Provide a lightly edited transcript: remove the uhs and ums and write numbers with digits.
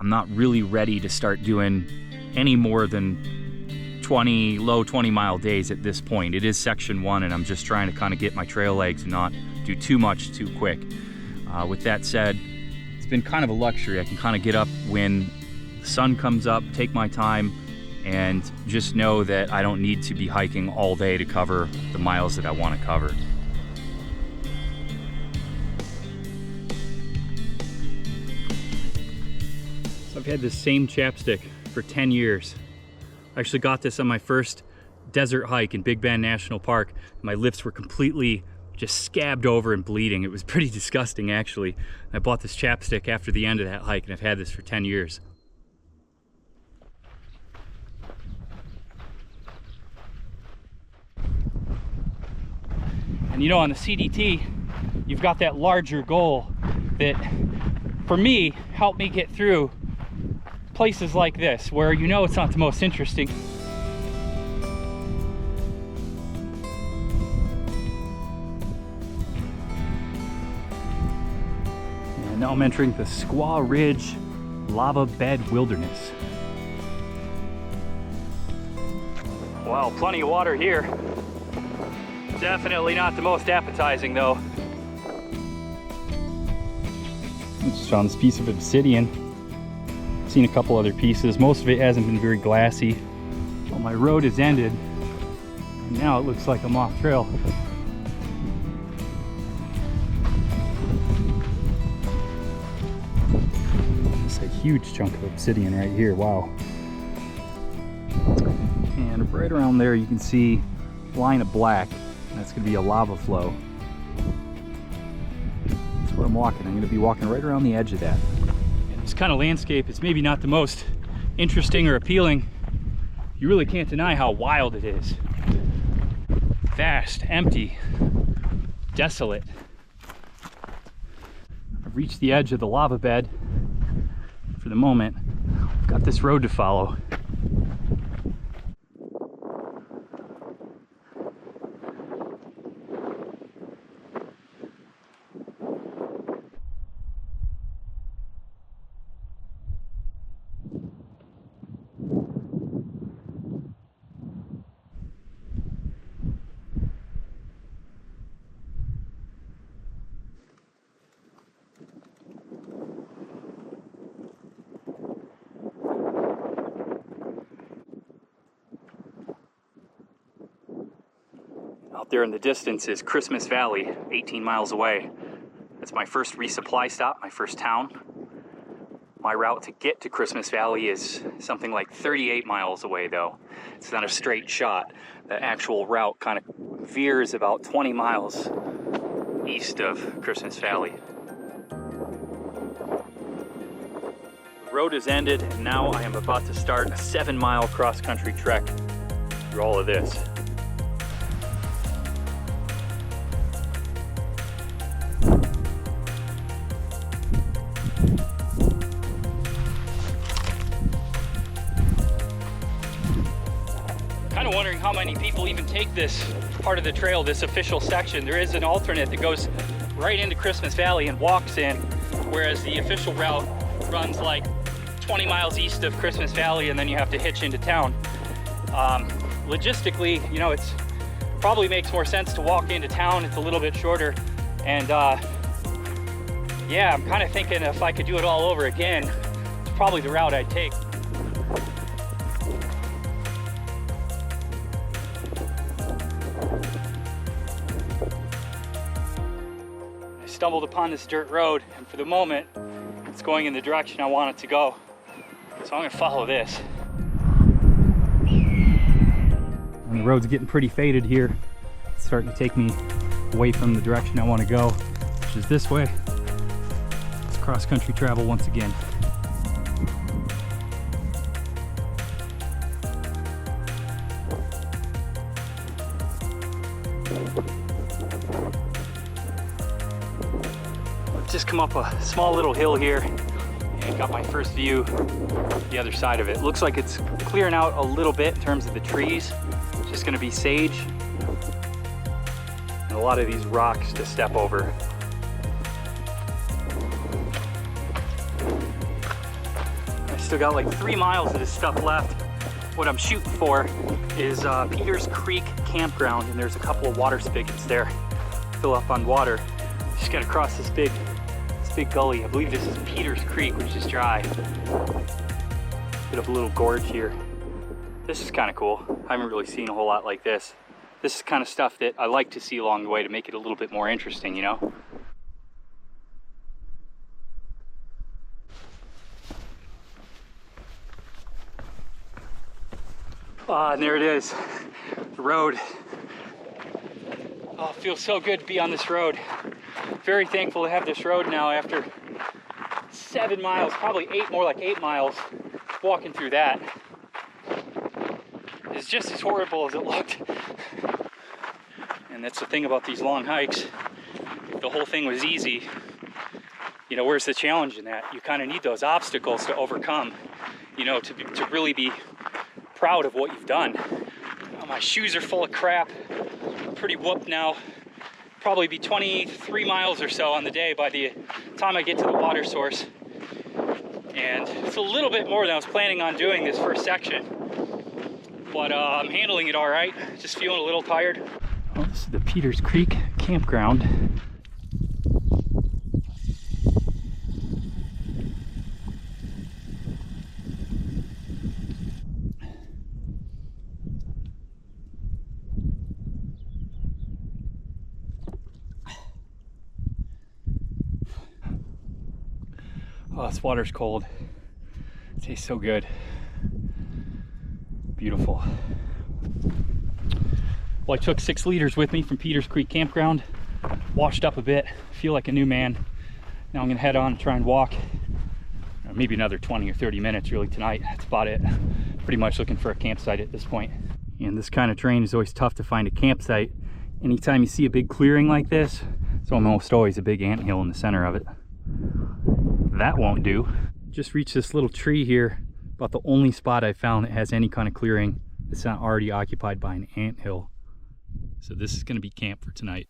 I'm not really ready to start doing any more than low 20-mile days at this point. It is section 1, and I'm just trying to kind of get my trail legs and not do too much too quick. With that said, it's been kind of a luxury. I can kind of get up when the sun comes up, take my time, and just know that I don't need to be hiking all day to cover the miles that I want to cover. So I've had this same chapstick for 10 years. I actually got this on my first desert hike in Big Bend National Park. My lips were completely just scabbed over and bleeding. It was pretty disgusting, actually. I bought this chapstick after the end of that hike, and I've had this for 10 years. And you know, on the CDT, you've got that larger goal that, for me, helped me get through places like this, where you know it's not the most interesting. And now I'm entering the Squaw Ridge Lava Bed Wilderness. Wow, plenty of water here. Definitely not the most appetizing though. I just found this piece of obsidian. Seen a couple other pieces. Most of it hasn't been very glassy. Well, my road has ended, and now it looks like I'm off trail. It's a huge chunk of obsidian right here. Wow. And right around there you can see a line of black. That's going to be a lava flow. That's where I'm walking. I'm going to be walking right around the edge of that. This kind of landscape is maybe not the most interesting or appealing. You really can't deny how wild it is. Vast, empty, desolate. I've reached the edge of the lava bed. For the moment, I've got this road to follow. Out there in the distance is Christmas Valley, 18 miles away. That's my first resupply stop, my first town. My route to get to Christmas Valley is something like 38 miles away though. It's not a straight shot. The actual route kind of veers about 20 miles east of Christmas Valley. The road has ended, and now I am about to start a 7-mile cross-country trek through all of this. Wondering how many people even take this part of the trail, this official section. There is an alternate that goes right into Christmas Valley and walks in, whereas the official route runs like 20 miles east of Christmas Valley, and then you have to hitch into town. Logistically, you know, it's probably makes more sense to walk into town. It's a little bit shorter, and yeah, I'm kind of thinking if I could do it all over again, it's probably the route I'd take. Stumbled upon this dirt road, and for the moment it's going in the direction I want it to go, so I'm gonna follow this. And the road's getting pretty faded here. It's starting to take me away from the direction I want to go, which is this way. It's cross-country travel once again. Just come up a small little hill here and got my first view the other side of it. Looks like it's clearing out a little bit in terms of the trees. It's just going to be sage and a lot of these rocks to step over. Still got like 3 miles of this stuff left. What I'm shooting for is Peters Creek Campground, and there's a couple of water spigots there. Fill up on water. Just gotta cross this big gully. I believe this is Peters Creek, which is dry. Bit of a little gorge here. This is kind of cool. I haven't really seen a whole lot like this. This is kind of stuff that I like to see along the way to make it a little bit more interesting, you know? And there it is, the road. Oh, it feels so good to be on this road. Very thankful to have this road now after 7 miles, probably 8, more like 8 miles, walking through that. It's just as horrible as it looked. And that's the thing about these long hikes. If the whole thing was easy, you know, where's the challenge in that? You kind of need those obstacles to overcome, you know, to really be proud of what you've done. Oh, my shoes are full of crap. I'm pretty whooped now. Probably be 23 miles or so on the day by the time I get to the water source. And it's a little bit more than I was planning on doing this first section. But I'm handling it all right. Just feeling a little tired. Well, this is the Peters Creek Campground. Oh, this water's cold. It tastes so good. Beautiful. Well, I took 6 liters with me from Peters Creek Campground. Washed up a bit, feel like a new man. Now I'm gonna head on and try and walk. Maybe another 20 or 30 minutes really tonight. That's about it. Pretty much looking for a campsite at this point. And this kind of terrain is always tough to find a campsite. Anytime you see a big clearing like this, there's almost always a big anthill in the center of it. That won't do. Just reached this little tree here, about the only spot I found that has any kind of clearing that's not already occupied by an anthill. So this is going to be camp for tonight.